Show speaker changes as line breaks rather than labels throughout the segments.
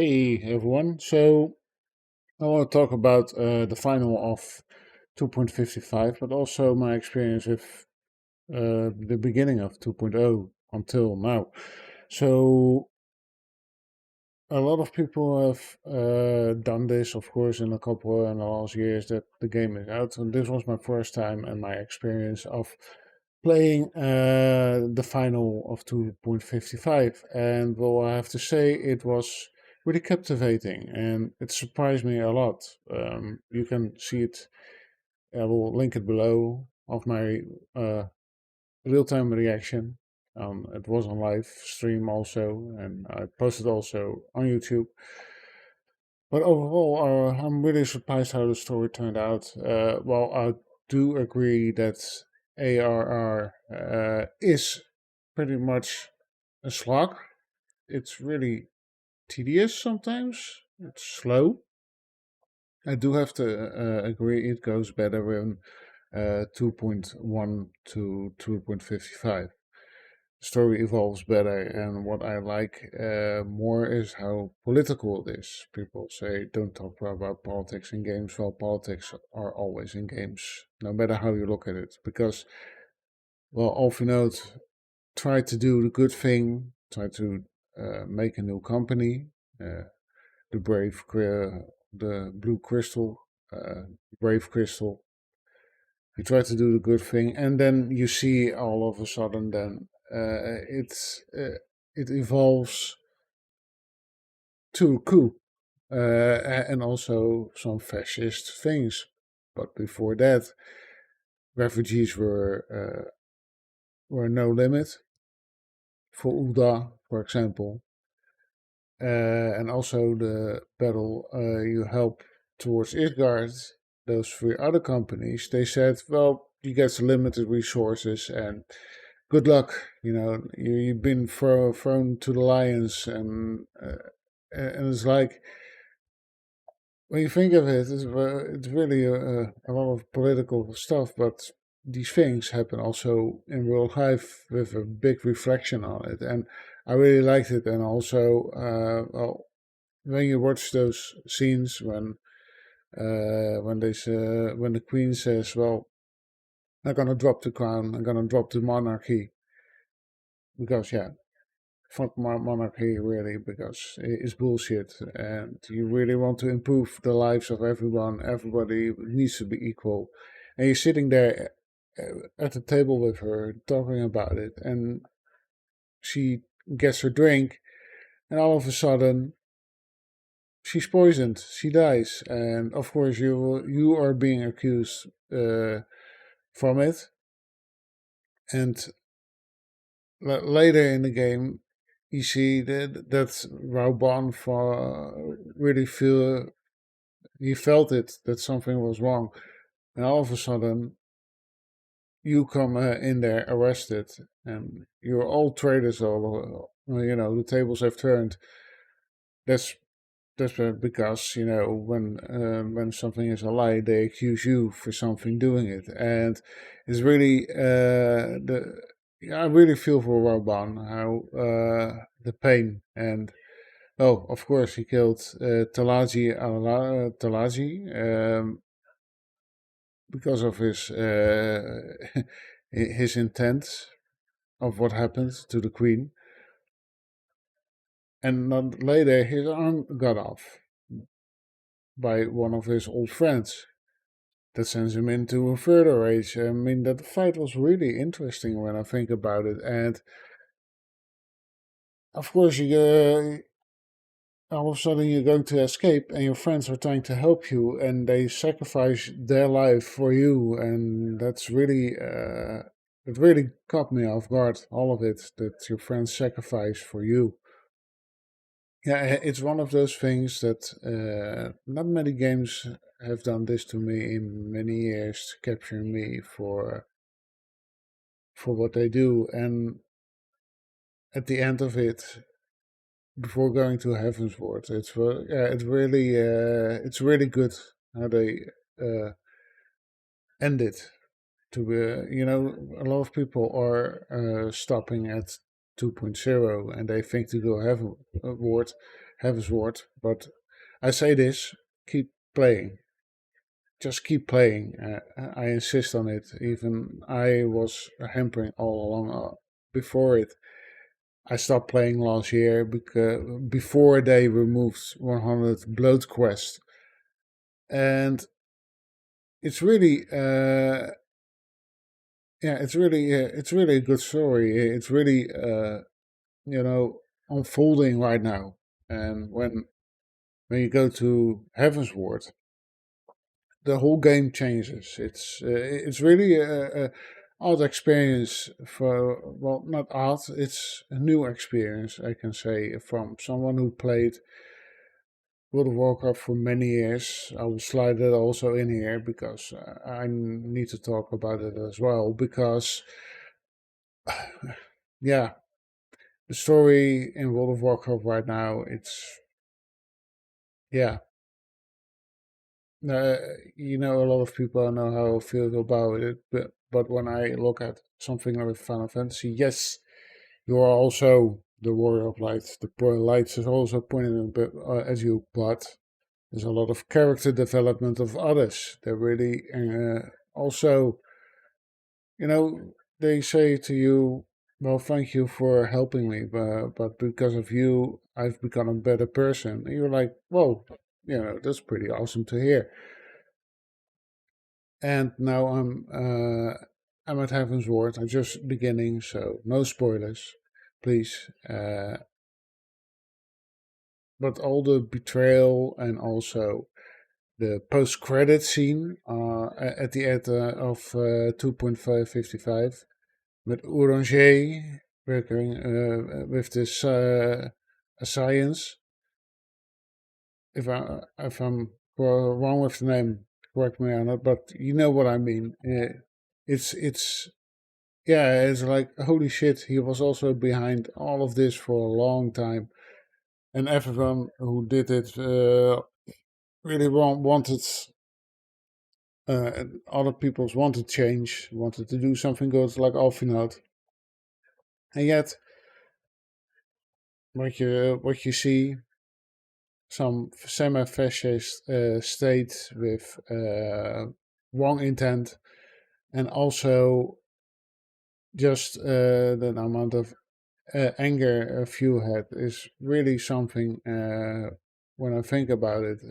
Hey everyone, so I want to talk about the final of 2.55, but also my experience with the beginning of 2.0 until now. So a lot of people have done this, of course, in a couple in the last years that the game is out. And this was my first time and my experience of playing the final of 2.55. And well, I have to say it was really captivating and it surprised me a lot. You can see it, I will link it below of my real-time reaction. It was on live stream also, and I posted also on YouTube. But overall, I'm really surprised how the story turned out. Well, I do agree that ARR is pretty much a slog. It's really tedious sometimes. It's slow. I do have to agree it goes better when 2.1 to 2.55. Story evolves better, and what I like more is how political it is. People say don't talk about politics in games. Well, politics are always in games, no matter how you look at it. Because, well, Alphinaud tried to do the good thing, tried to make a new company, uh, the the Blue Crystal, Brave Crystal. He tried to do the good thing, and then you see all of a sudden, then it evolves to a coup, and also some fascist things. But before that, refugees were no limit for Uda, for example, and also the battle you help towards Idgard. Those three other companies, they said, well, you get limited resources and good luck. You've been thrown to the lions, and it's like when you think of it, it's really a lot of political stuff, but these things happen also in real life with a big reflection on it, and I really liked it. And also, well, when you watch those scenes when the queen says, "Well, I'm gonna drop the crown, I'm gonna drop the monarchy," because yeah, fuck monarchy really, because it's bullshit, and you really want to improve the lives of everyone. Everybody needs to be equal, and you're sitting there at the table with her talking about it, and she gets her drink, and all of a sudden she's poisoned. She dies, and of course you are being accused from it, and later in the game you see that Rauban for really feel he felt it that something was wrong, and all of a sudden you come in there arrested, and you're all traitors. All the tables have turned. That's because when something is a lie, they accuse you for something doing it, and it's really the yeah, I really feel for Rauban how the pain. And oh, of course, he killed Talaji because of his his intent of what happened to the queen, and not later his arm got off by one of his old friends. That sends him into a further rage. I mean, that fight was really interesting when I think about it, and of course, all of a sudden you're going to escape and your friends are trying to help you and they sacrifice their life for you, and that's really it really caught me off guard, all of it, that your friends sacrifice for you. Yeah, it's one of those things that not many games have done this to me in many years, capturing me for what they do, and at the end of it, before going to Heaven's Ward. It's really good how they uh, end it. To be, a lot of people are stopping at 2.0 and they think to go Heavensward. But I say this: keep playing. Just keep playing. I insist on it. Even I was hampering all along before it. I stopped playing last year because before they removed 100 bloat quest, and it's really, it's really a good story. It's really, unfolding right now. And when you go to Heavensward, the whole game changes. It's really a odd experience for, well, not odd. It's a new experience, I can say, from someone who played World of Warcraft for many years. I will slide it also in here because I need to talk about it as well. Because, yeah, the story in World of Warcraft right now, yeah. Uh, a lot of people know how I feel about it, but when I look at something like Final Fantasy, yes, you are also the Warrior of Light. The Light is also pointing a bit at you, but there's a lot of character development of others. They really also, you know, they say to you, well, thank you for helping me, but because of you, I've become a better person. And you're like, whoa, that's pretty awesome to hear. And now I'm at Heaven's Ward. I'm just beginning, so no spoilers, please. But all the betrayal and also the post-credit scene at the end of 2.555 with Orange working with this science. If I'm wrong with the name, correct me on it, but you know what I mean. It's yeah, it's like holy shit. He was also behind all of this for a long time, and everyone who did it really wanted. Other people's wanted change, wanted to do something good, like Alfinout, and yet what you see some semi-fascist state with wrong intent, and also just the amount of anger a few had is really something. When I think about it,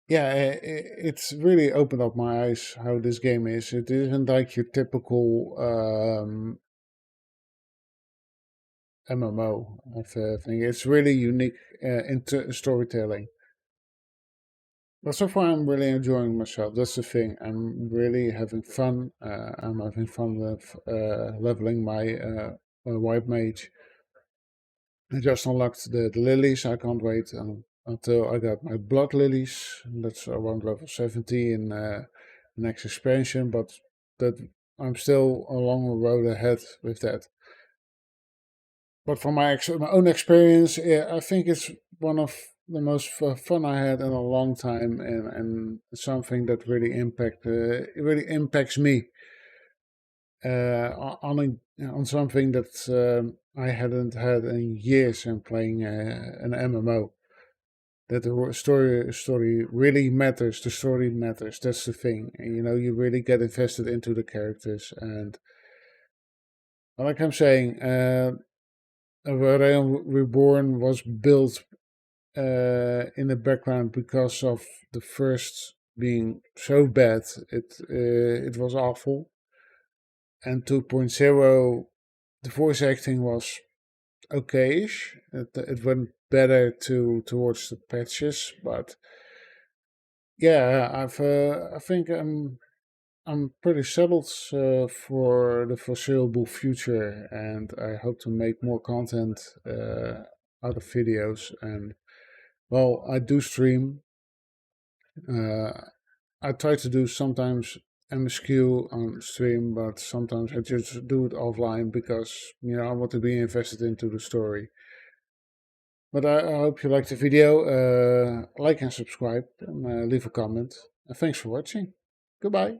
yeah, it's really opened up my eyes how this game is. It isn't like your typical MMO. I think it's really unique into storytelling. But so far, I'm really enjoying myself. That's the thing. I'm really having fun. I'm having fun with leveling my white mage. I just unlocked the lilies. I can't wait until I got my blood lilies. That's around level 70 in the next expansion. But that I'm still a long road ahead with that. But from my own experience, yeah, I think it's one of the most fun I had in a long time, and something that really it really impacts me on something that I hadn't had in years in playing an MMO. That the story really matters. The story matters. That's the thing. And, you really get invested into the characters, and like I'm saying, Realm Reborn was built in the background because of the first being so bad. It was awful. And 2.0, the voice acting was okayish. It went better towards the patches, but yeah, I think I'm pretty settled for the foreseeable future, and I hope to make more content out of videos. And well, I do stream. Uh, I try to do sometimes MSQ on stream, but sometimes I just do it offline because I want to be invested into the story. But I hope you liked the video. Like and subscribe, and leave a comment. And thanks for watching. Goodbye.